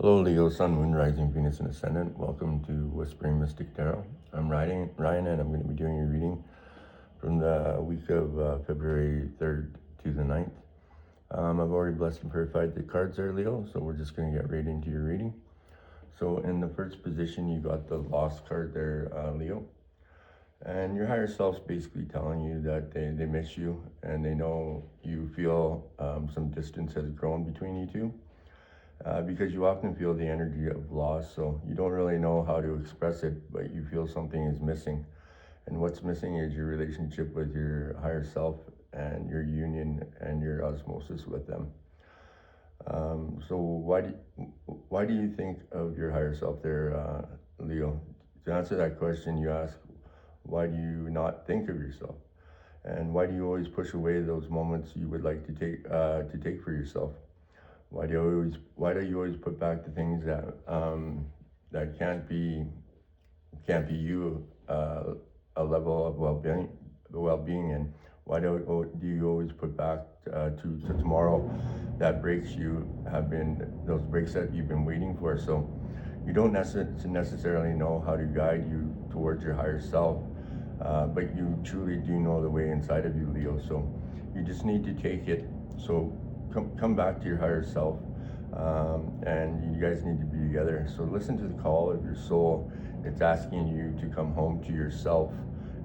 Hello, Leo, Sun, Moon, Rising, Venus, and Ascendant. Welcome to Whispering Mystic Tarot. I'm Ryan, and I'm going to be doing your reading from the week of February 3rd to the 9th. I've already blessed and purified the cards there, Leo, so we're just going to get right into your reading. So in the first position, you got the Lost card there, Leo. And your higher self's basically telling you that they miss you, and they know you feel some distance has grown between you two. Because you often feel the energy of loss, so you don't really know how to express it, but you feel something is missing. And what's missing is your relationship with your higher self and your union and your osmosis with them. So why do you think of your higher self there, Leo? To answer that question, you ask, why do you not think of yourself? And why do you always push away those moments you would like to take for yourself? Why do you always put back the things that that can't be you, a level of well-being, and why do you always put back to tomorrow that breaks you have been those breaks that you've been waiting for? So you don't necessarily know how to guide you towards your higher self, but you truly do know the way inside of you, Leo. So you just need to take it. So come back to your higher self, and you guys need to be together. So listen to the call of your soul. It's asking you to come home to yourself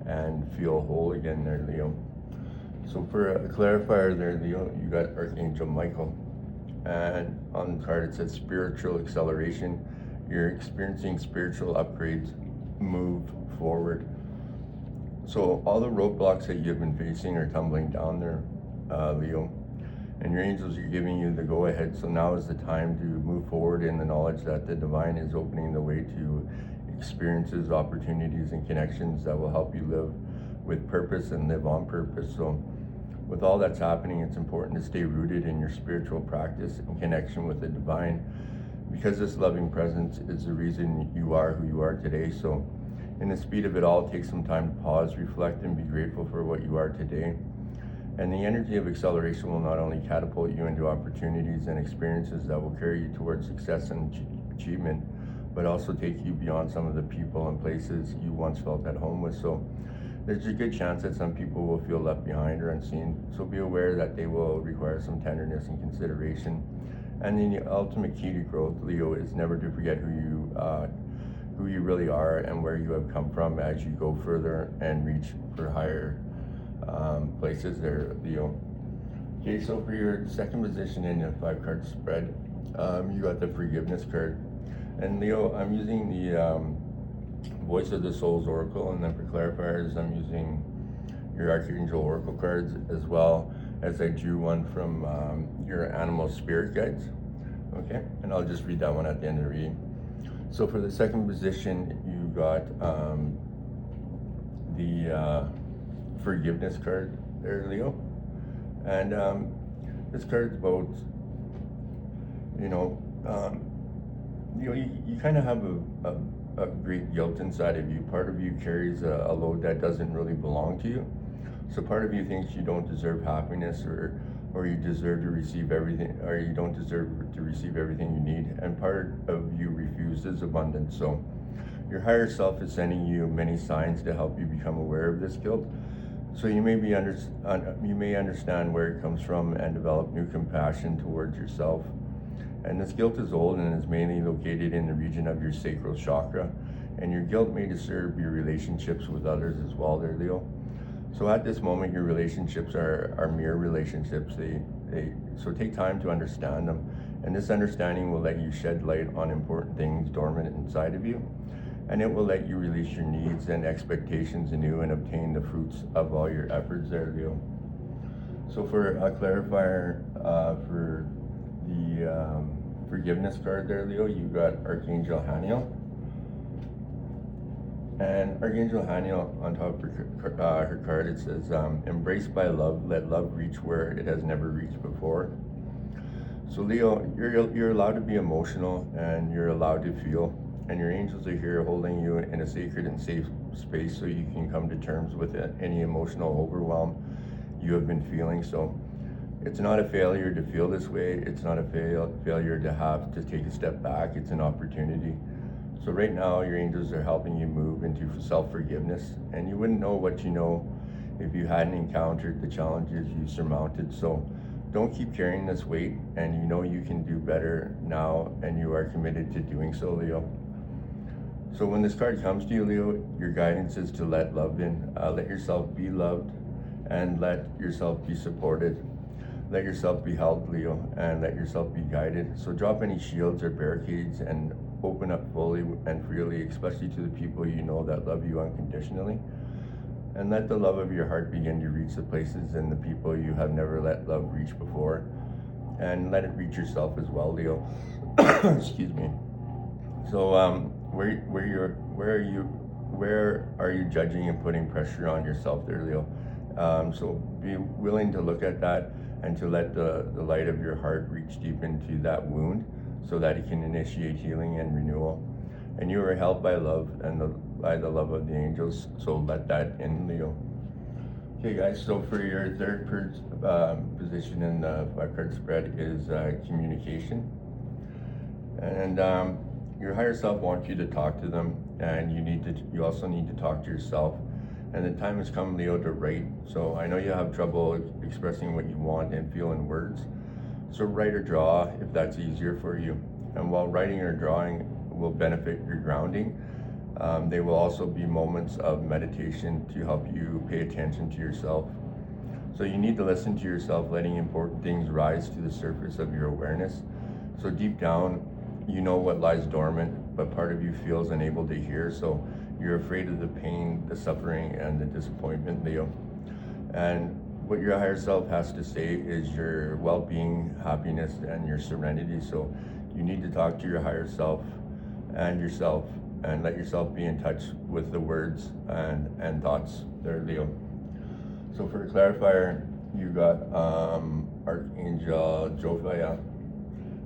and feel whole again there, Leo. So for a clarifier there, Leo, you got Archangel Michael, and on the card it says spiritual acceleration. You're experiencing spiritual upgrades. Move forward. So all the roadblocks that you've been facing are tumbling down there, Leo. And your angels are giving you the go-ahead. So now is the time to move forward in the knowledge that the divine is opening the way to experiences, opportunities, and connections that will help you live with purpose and live on purpose. So with all that's happening, it's important to stay rooted in your spiritual practice and connection with the divine, because this loving presence is the reason you are who you are today. So in the speed of it all, take some time to pause, reflect, and be grateful for what you are today. And the energy of acceleration will not only catapult you into opportunities and experiences that will carry you towards success and achievement, but also take you beyond some of the people and places you once felt at home with. So there's a good chance that some people will feel left behind or unseen. So be aware that they will require some tenderness and consideration. And then the ultimate key to growth, Leo, is never to forget who you really are and where you have come from as you go further and reach for higher places there, Leo. Okay, so for your second position in a 5-card spread, you got the forgiveness card. And Leo, I'm using the Voice of the Soul's Oracle, and then for clarifiers, I'm using your Archangel Oracle cards, as well as I drew one from your Animal Spirit Guides. Okay, and I'll just read that one at the end of the reading. So for the second position, you got the forgiveness card there, Leo. And this card's about, you kind of have a great guilt inside of you. Part of you carries a load that doesn't really belong to you. So part of you thinks you don't deserve happiness, or you deserve to receive everything, or you don't deserve to receive everything you need. And part of you refuses abundance. So your higher self is sending you many signs to help you become aware of this guilt. So you may understand where it comes from and develop new compassion towards yourself. And this guilt is old and is mainly located in the region of your sacral chakra. And your guilt may disturb your relationships with others as well there, Leo. So at this moment, your relationships are mere relationships. So take time to understand them. And this understanding will let you shed light on important things dormant inside of you. And it will let you release your needs and expectations anew and obtain the fruits of all your efforts there, Leo. So for a clarifier, for the forgiveness card there, Leo, you got Archangel Haniel. And Archangel Haniel, on top of her card, it says, embraced by love, let love reach where it has never reached before. So Leo, you're allowed to be emotional, and you're allowed to feel. And your angels are here holding you in a sacred and safe space so you can come to terms with any emotional overwhelm you have been feeling. So It's not a failure to feel this way. It's not a failure to have to take a step back. It's an opportunity. So right now, your angels are helping you move into self-forgiveness, and you wouldn't know what you know if you hadn't encountered the challenges you surmounted. So don't keep carrying this weight, and you know you can do better now, and you are committed to doing so, Leo. So when this card comes to you, Leo, your guidance is to let love in. Let yourself be loved, and let yourself be supported. Let yourself be held, Leo, and let yourself be guided. So drop any shields or barricades and open up fully and freely, especially to the people you know that love you unconditionally. And let the love of your heart begin to reach the places and the people you have never let love reach before. And let it reach yourself as well, Leo. Excuse me. So where are you judging and putting pressure on yourself there, Leo? So be willing to look at that and to let the light of your heart reach deep into that wound so that it can initiate healing and renewal. And you are held by love and by the love of the angels, so let that in, Leo. Okay guys, so for your third position in the 5-card spread is communication. And your higher self wants you to talk to them, and you also need to talk to yourself. And the time has come, Leo, to write. So I know you have trouble expressing what you want and feel in words. So write or draw if that's easier for you. And while writing or drawing will benefit your grounding, they will also be moments of meditation to help you pay attention to yourself. So you need to listen to yourself, letting important things rise to the surface of your awareness. So deep down, you know what lies dormant, but part of you feels unable to hear. So you're afraid of the pain, the suffering, and the disappointment, Leo. And what your higher self has to say is your well-being, happiness, and your serenity. So you need to talk to your higher self and yourself, and let yourself be in touch with the words and thoughts there, Leo. So for a clarifier, you got Archangel Jophiel.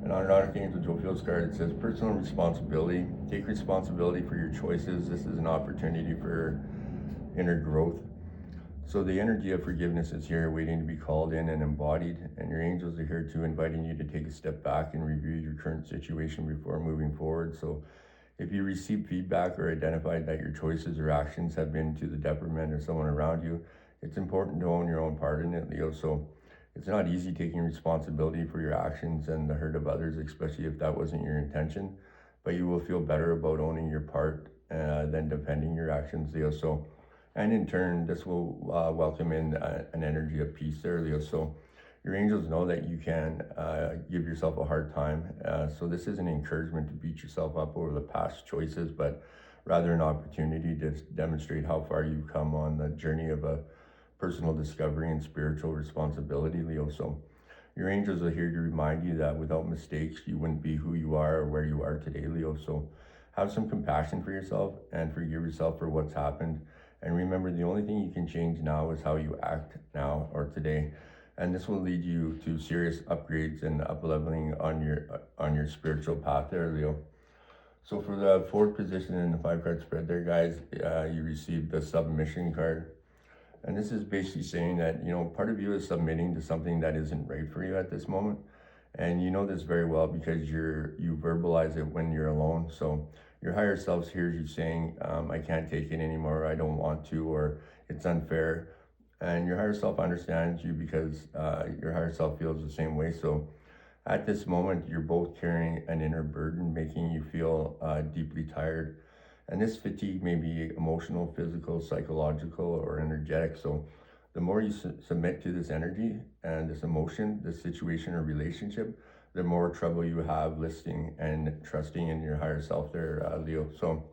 And on an Archangel Jophiel's card, it says personal responsibility. Take responsibility for your choices. This is an opportunity for inner growth. So the energy of forgiveness is here waiting to be called in and embodied. And your angels are here too, inviting you to take a step back and review your current situation before moving forward. So if you receive feedback or identified that your choices or actions have been to the detriment of someone around you, it's important to own your own part in it, Leo. So it's not easy taking responsibility for your actions and the hurt of others, especially if that wasn't your intention, but you will feel better about owning your part than defending your actions, Leo. So, and in turn, this will welcome in an energy of peace there, Leo. So your angels know that you can give yourself a hard time. So this is an encouragement to beat yourself up over the past choices, but rather an opportunity to demonstrate how far you've come on the journey of a personal discovery and spiritual responsibility, Leo. So your angels are here to remind you that without mistakes, you wouldn't be who you are or where you are today, Leo. So have some compassion for yourself and forgive yourself for what's happened. And remember, the only thing you can change now is how you act now or today. And this will lead you to serious upgrades and up-leveling on your spiritual path there, Leo. So for the fourth position in the 5-card spread there, guys, you received the submission card. And this is basically saying that, you know, part of you is submitting to something that isn't right for you at this moment. And you know this very well because you verbalize it when you're alone. So your higher self hears you saying, I can't take it anymore, I don't want to, or it's unfair. And your higher self understands you because your higher self feels the same way. So at this moment, you're both carrying an inner burden, making you feel deeply tired. And this fatigue may be emotional, physical, psychological, or energetic. So the more you submit to this energy and this emotion, this situation or relationship, the more trouble you have listening and trusting in your higher self there, Leo. So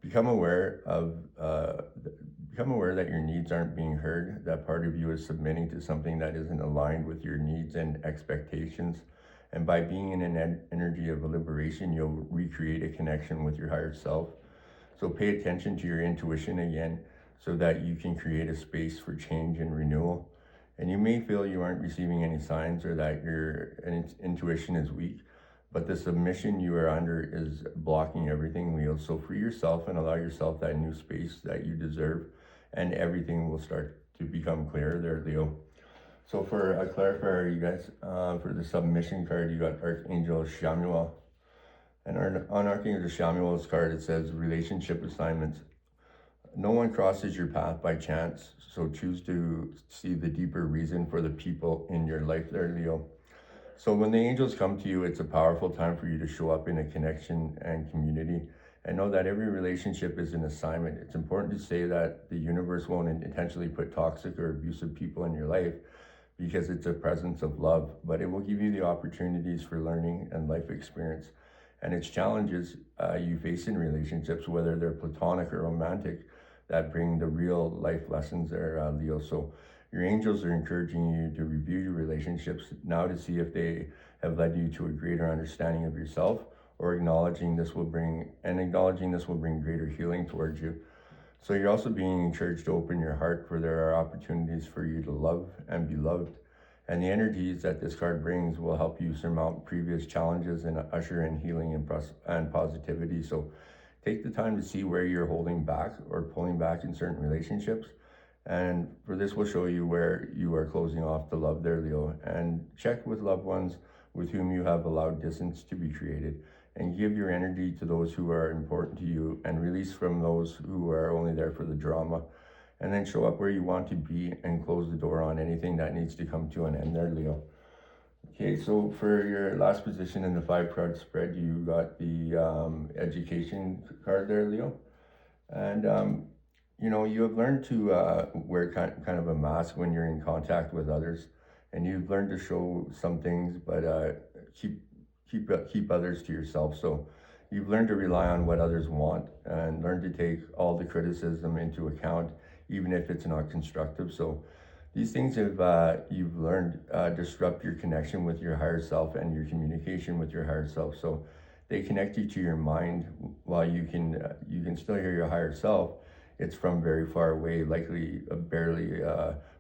become aware that your needs aren't being heard, that part of you is submitting to something that isn't aligned with your needs and expectations. And by being in an energy of liberation, you'll recreate a connection with your higher self. So pay attention to your intuition again so that you can create a space for change and renewal. And you may feel you aren't receiving any signs or that your intuition is weak, but the submission you are under is blocking everything, Leo. So free yourself and allow yourself that new space that you deserve, and everything will start to become clearer there, Leo. So for a clarifier, you guys, for the submission card, you got Archangel Shamuel. And on Archangel Shamuel's card, it says relationship assignments. No one crosses your path by chance, so choose to see the deeper reason for the people in your life there, Leo. So when the angels come to you, it's a powerful time for you to show up in a connection and community. And know that every relationship is an assignment. It's important to say that the universe won't intentionally put toxic or abusive people in your life because it's a presence of love, but it will give you the opportunities for learning and life experience. And it's challenges you face in relationships, whether they're platonic or romantic, that bring the real life lessons there, Leo. So your angels are encouraging you to review your relationships now to see if they have led you to a greater understanding of yourself, or acknowledging this will bring greater healing towards you. So you're also being encouraged to open your heart, for there are opportunities for you to love and be loved. And the energies that this card brings will help you surmount previous challenges and usher in healing and positivity. So take the time to see where you're holding back or pulling back in certain relationships. And for this will show you where you are closing off the love there, Leo. And check with loved ones with whom you have allowed distance to be created. And give your energy to those who are important to you, and release from those who are only there for the drama. And then show up where you want to be and close the door on anything that needs to come to an end there, Leo. Okay, so for your last position in the 5-card spread, you got the education card there, Leo. And you have learned to wear kind of a mask when you're in contact with others, and you've learned to show some things, but keep others to yourself. So you've learned to rely on what others want, and learn to take all the criticism into account, even if it's not constructive. So these things you've learned disrupt your connection with your higher self and your communication with your higher self. So they connect you to your mind, while you can still hear your higher self. It's from very far away, likely a barely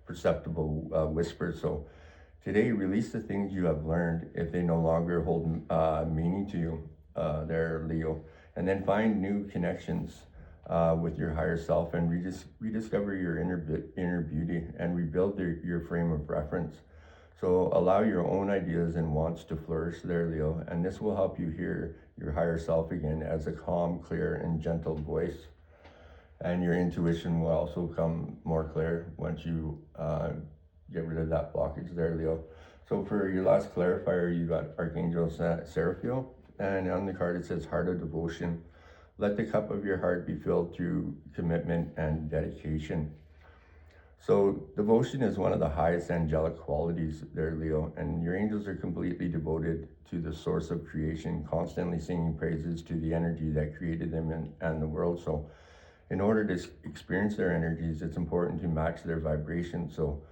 perceptible whisper. So today, release the things you have learned if they no longer hold meaning to you, there, Leo. And then find new connections with your higher self, and rediscover your inner beauty, and rebuild your frame of reference. So allow your own ideas and wants to flourish there, Leo. And this will help you hear your higher self again as a calm, clear, and gentle voice. And your intuition will also come more clear once you get rid of that blockage there, Leo. So for your last clarifier, you got Archangel Seraphiel, and on the card it says Heart of Devotion. Let the cup of your heart be filled through commitment and dedication. So devotion is one of the highest angelic qualities there, Leo, and your angels are completely devoted to the source of creation, constantly singing praises to the energy that created them and the world. So in order to experience their energies, it's important to match their vibration. So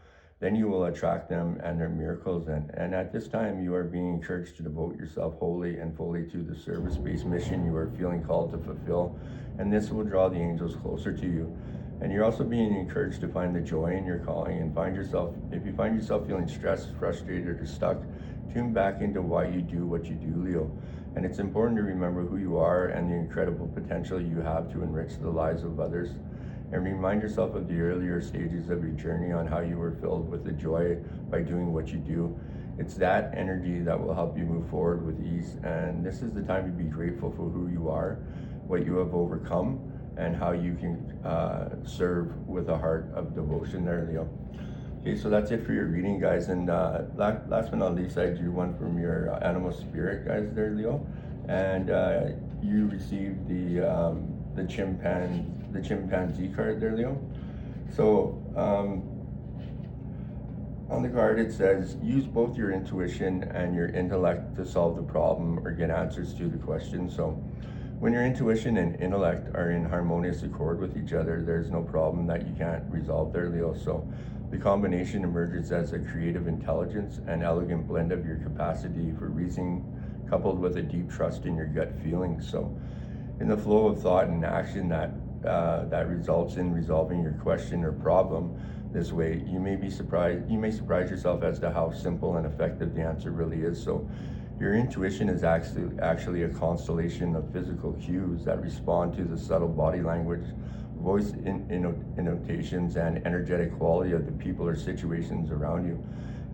then you will attract them and their miracles. And at this time, you are being encouraged to devote yourself wholly and fully to the service-based mission you are feeling called to fulfill. And this will draw the angels closer to you. And you're also being encouraged to find the joy in your calling, and if you find yourself feeling stressed, frustrated, or stuck, tune back into why you do what you do, Leo. And it's important to remember who you are and the incredible potential you have to enrich the lives of others. And remind yourself of the earlier stages of your journey, on how you were filled with the joy by doing what you do. It's that energy that will help you move forward with ease. And this is the time to be grateful for who you are, what you have overcome, and how you can serve with a heart of devotion there, Leo. Okay, so that's it for your reading, guys. And last but not least, I drew one from your animal spirit, guys, there, Leo. And you received the chimpanzee card there, Leo. So on the card it says, use both your intuition and your intellect to solve the problem or get answers to the question. So when your intuition and intellect are in harmonious accord with each other, there's no problem that you can't resolve there, Leo. So the combination emerges as a creative intelligence, an elegant blend of your capacity for reasoning, coupled with a deep trust in your gut feelings. So in the flow of thought and action that results in resolving your question or problem this way, you may surprise yourself as to how simple and effective the answer really is. So your intuition is actually a constellation of physical cues that respond to the subtle body language, voice intonations and energetic quality of the people or situations around you,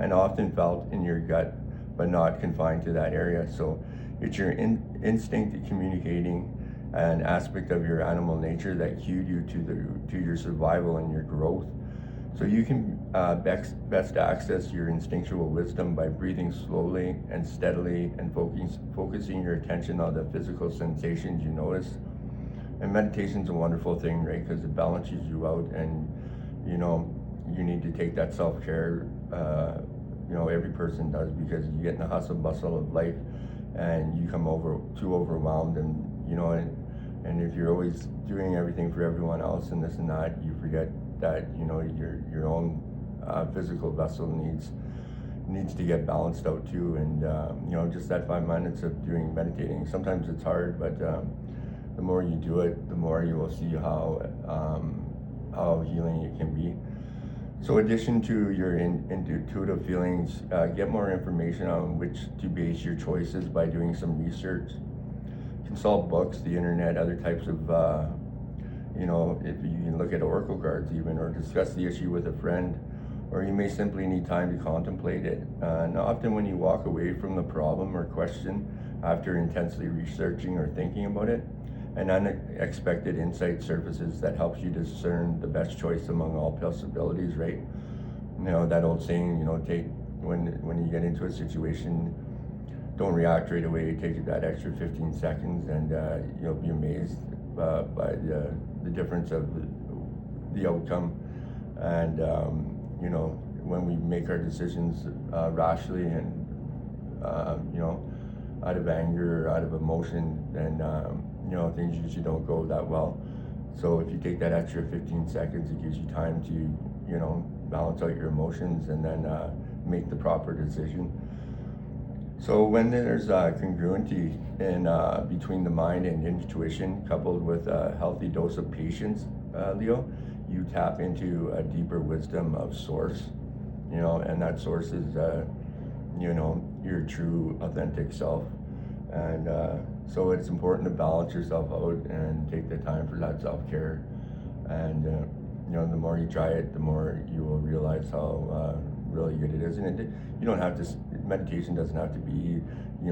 and often felt in your gut, but not confined to that area. So it's your instinct in communicating, an aspect of your animal nature that cued you to your survival and your growth. So you can best access your instinctual wisdom by breathing slowly and steadily and focusing your attention on the physical sensations you notice. And meditation's a wonderful thing, right? Because it balances you out, and you need to take that self-care. Every person does, because you get in the hustle bustle of life, and you come too overwhelmed, and if you're always doing everything for everyone else and this and that, you forget that your own physical vessel needs to get balanced out too. And just that 5 minutes of doing meditating, sometimes it's hard, but the more you do it, the more you will see how healing it can be. So in addition to your intuitive feelings, get more information on which to base your choices by doing some research. Consult books, the internet, other types of, if you can look at oracle cards even, or discuss the issue with a friend, or you may simply need time to contemplate it. And often when you walk away from the problem or question after intensely researching or thinking about it, an unexpected insight surfaces that helps you discern the best choice among all possibilities, right? That old saying, take when you get into a situation, don't react right away. Take that extra 15 seconds, and you'll be amazed by the difference of the outcome. And when we make our decisions rashly and out of anger or out of emotion, then things usually don't go that well. So if you take that extra 15 seconds, it gives you time to balance out your emotions and then make the proper decision. So when there's congruency in between the mind and intuition, coupled with a healthy dose of patience, Leo, you tap into a deeper wisdom of source, and that source is your true authentic self. And so it's important to balance yourself out and take the time for that self-care. And the more you try it, the more you will realize how really good it is. And you don't have to, meditation doesn't have to be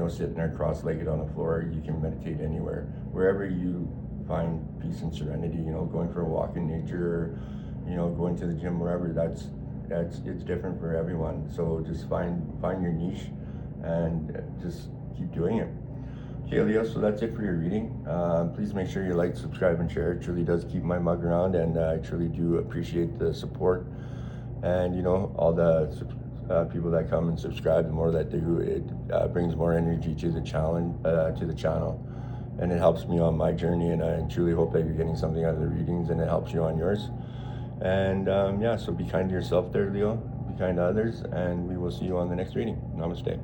sitting there cross-legged on the floor. You can meditate anywhere, wherever you find peace and serenity. Going for a walk in nature, going to the gym, wherever. It's different for everyone. So just find your niche and just keep doing it. Okay, Leo, so that's it for your reading. Please make sure you like, subscribe, and share. It truly does keep my mug around, and I truly do appreciate the support. And all the people that come and subscribe, the more that do, it brings more energy to the channel, and it helps me on my journey. And I truly hope that you're getting something out of the readings, and it helps you on yours. And so be kind to yourself there, Leo. Be kind to others, and we will see you on the next reading. Namaste.